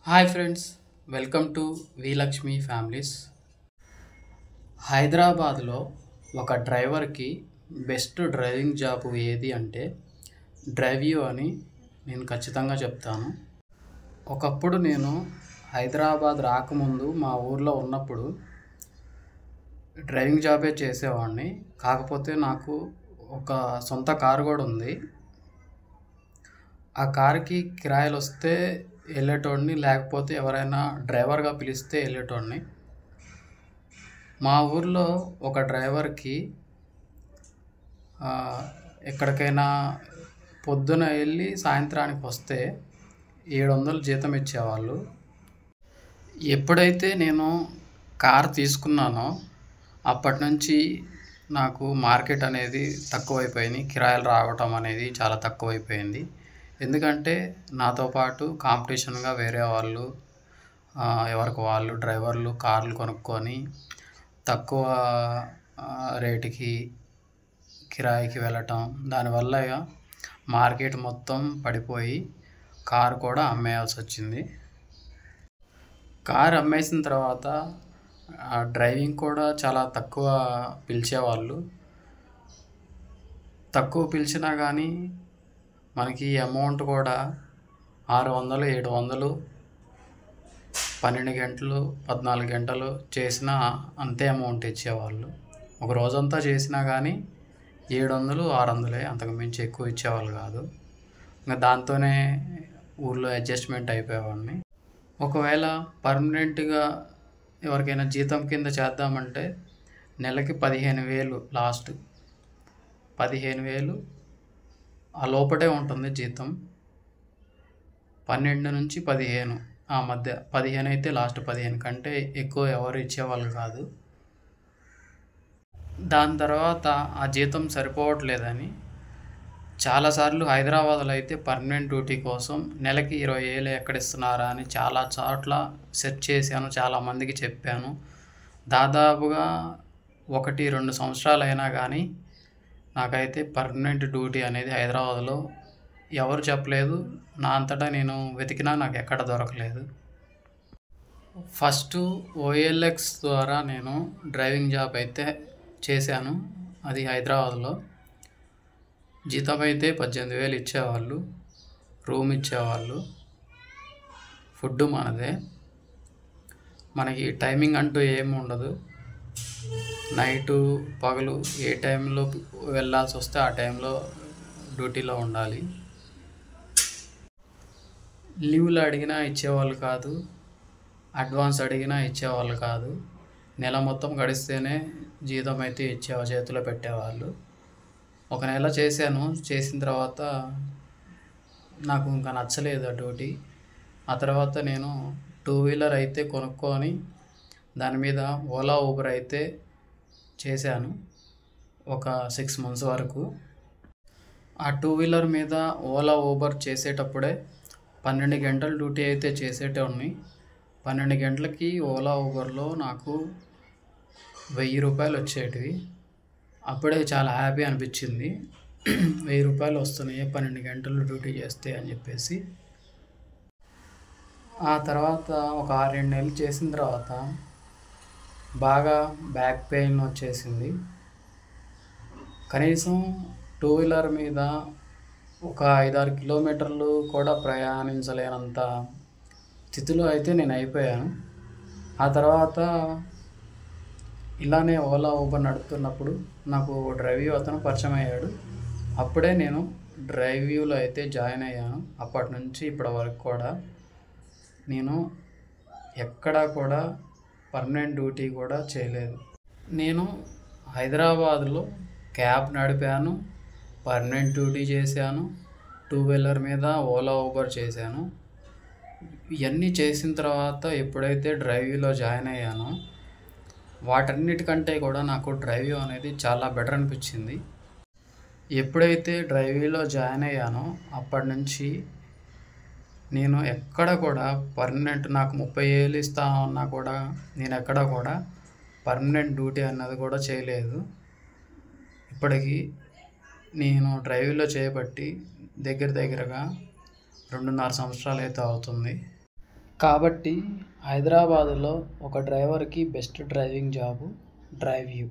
Hi friends, welcome to V Lakshmi families. హైదరాబాద్లో ఒక డ్రైవర్కి బెస్ట్ డ్రైవింగ్ జాబ్ ఏది అంటే డ్రైవ్యూ అని నేను ఖచ్చితంగా చెప్తాను. ఒకప్పుడు నేను హైదరాబాద్ రాకముందు మా ఊర్లో ఉన్నప్పుడు డ్రైవింగ్ జాబే చేసేవాడిని. కాకపోతే నాకు ఒక సొంత కారు కూడా ఉంది. ఆ కారుకి కిరాయిలు వస్తే వెళ్ళేటోడిని, లేకపోతే ఎవరైనా డ్రైవర్గా పిలిస్తే వెళ్ళేటోడిని. మా ఊర్లో ఒక డ్రైవర్కి ఎక్కడికైనా పొద్దున వెళ్ళి సాయంత్రానికి వస్తే 700 జీతం ఇచ్చేవాళ్ళు. ఎప్పుడైతే నేను కారు తీసుకున్నానో అప్పటి నుంచి నాకు మార్కెట్ అనేది తక్కువైపోయింది. కిరాయిలు రావటం అనేది చాలా తక్కువైపోయింది. ఎందుకంటే నాతో పాటు కాంపిటీషన్గా వేరే వాళ్ళు ఎవరికి వాళ్ళు డ్రైవర్లు కార్లు కొనుక్కొని తక్కువ రేటుకి కిరాయికి వెళ్ళటం, దానివల్ల మార్కెట్ మొత్తం పడిపోయి కారు కూడా అమ్మేయాల్సి వచ్చింది. కారు అమ్మేసిన తర్వాత డ్రైవింగ్ కూడా చాలా తక్కువ పిలిచేవాళ్ళు. తక్కువ పిలిచినా కానీ మనకి అమౌంట్ కూడా 600, 700 12 గంటలు 14 గంటలు చేసినా అంతే అమౌంట్ ఇచ్చేవాళ్ళు. ఒక రోజంతా చేసినా కానీ 700, 600 అంతకు మించి ఎక్కువ ఇచ్చేవాళ్ళు కాదు. ఇంకా దాంతోనే ఊర్లో అడ్జస్ట్మెంట్ అయిపోయేవాడిని. ఒకవేళ పర్మనెంట్గా ఎవరికైనా జీతం కింద చేద్దామంటే నెలకి 15,000 లాస్ట్. 15,000 ఆ లోపటే ఉంటుంది జీతం. 12 నుంచి 15 ఆ మధ్య. 15 అయితే లాస్ట్. 15 కంటే ఎక్కువ ఎవరు ఇచ్చేవాళ్ళు కాదు. దాని తర్వాత ఆ జీతం సరిపోవట్లేదని చాలాసార్లు హైదరాబాద్లో అయితే పర్మనెంట్ డ్యూటీ కోసం నెలకి 20,000 ఎక్కడిస్తున్నారా అని చాలా చోట్ల సెర్చ్ చేశాను, చాలామందికి చెప్పాను. దాదాపుగా 1-2 సంవత్సరాలు అయినా కానీ నాకైతే పర్మనెంట్ డ్యూటీ అనేది హైదరాబాద్లో ఎవరు చెప్పలేదు. నా అంతటా నేను వెతికినా నాకు ఎక్కడ దొరకలేదు. ఫస్ట్ OLX ద్వారా నేను డ్రైవింగ్ జాబ్ అయితే చేశాను. అది హైదరాబాద్లో. జీతం అయితే 18,000 ఇచ్చేవాళ్ళు. రూమ్ ఇచ్చేవాళ్ళు. ఫుడ్ మనదే. మనకి టైమింగ్ అంటూ ఏమి ఉండదు. నైటు పగలు ఏ టైంలో వెళ్ళాల్సి వస్తే ఆ టైంలో డ్యూటీలో ఉండాలి. లీవ్లు అడిగినా ఇచ్చేవాళ్ళు కాదు. అడ్వాన్స్ అడిగినా ఇచ్చేవాళ్ళు కాదు. నెల మొత్తం గడిస్తేనే జీతం అయితే చేతిలో పెట్టేవాళ్ళు. ఒక నెల చేశాను. చేసిన తర్వాత నాకు ఇంకా నచ్చలేదు ఆ డ్యూటీ. ఆ తర్వాత నేను 2 వీలర్ అయితే కొనుక్కొని దాని మీద ఓలా ఊబర్ అయితే చేశాను ఒక 6 months వరకు. ఆ 2 వీలర్ మీద ఓలా ఊబర్ చేసేటప్పుడే 12 గంటల డ్యూటీ అయితే చేసేటోడిని. 12 గంటలకి ఓలా ఊబర్లో నాకు 1,000 రూపాయలు వచ్చేటివి. అప్పుడే చాలా హ్యాపీ అనిపించింది. 1,000 రూపాయలు వస్తున్నాయి 12 గంటలు డ్యూటీ చేస్తే అని చెప్పేసి. ఆ తర్వాత ఒక 6-7 నెలలు చేసిన తర్వాత బాగా బ్యాక్ పెయిన్ వచ్చేసింది. కనీసం 2 వీలర్ మీద ఒక 5-6 కిలోమీటర్లు కూడా ప్రయాణించలేనంత స్థితిలో అయితే నేను అయిపోయాను. ఆ తర్వాత ఇలానే ఓలా ఊబర్ నడుపుతున్నప్పుడు నాకు డ్రైవ్యూ అతను పరిచయం అయ్యాడు. అప్పుడే నేను డ్రైవ్యూలో అయితే జాయిన్ అయ్యాను. అప్పటి నుంచి ఇప్పటి వరకు కూడా నేను ఎక్కడా కూడా పర్మనెంట్ డ్యూటీ కూడా చేయలేదు. నేను హైదరాబాద్లో క్యాబ్ నడిపాను, పర్మనెంట్ డ్యూటీ చేశాను, 2 వీలర్ మీద ఓలా ఊబర్ చేశాను. ఇవన్నీ చేసిన తర్వాత ఎప్పుడైతే డ్రైవ్యూలో జాయిన్ అయ్యానో వాటన్నిటికంటే కూడా నాకు డ్రైవ్యూ అనేది చాలా బెటర్ అనిపించింది. ఎప్పుడైతే డ్రైవ్యూలో జాయిన్ అయ్యానో అప్పటి నుంచి నేను ఎక్కడ కూడా పర్మనెంట్, నాకు 30,000 ఇస్తా ఉన్నా కూడా నేను ఎక్కడ కూడా పర్మనెంట్ డ్యూటీ అన్నది కూడా చేయలేదు. ఇప్పటికీ నేను డ్రైవ్యూలో చేయబట్టి దగ్గరగా 2.5 సంవత్సరాలు అయితే అవుతుంది. కాబట్టి హైదరాబాదులో ఒక డ్రైవర్కి best driving job drive you.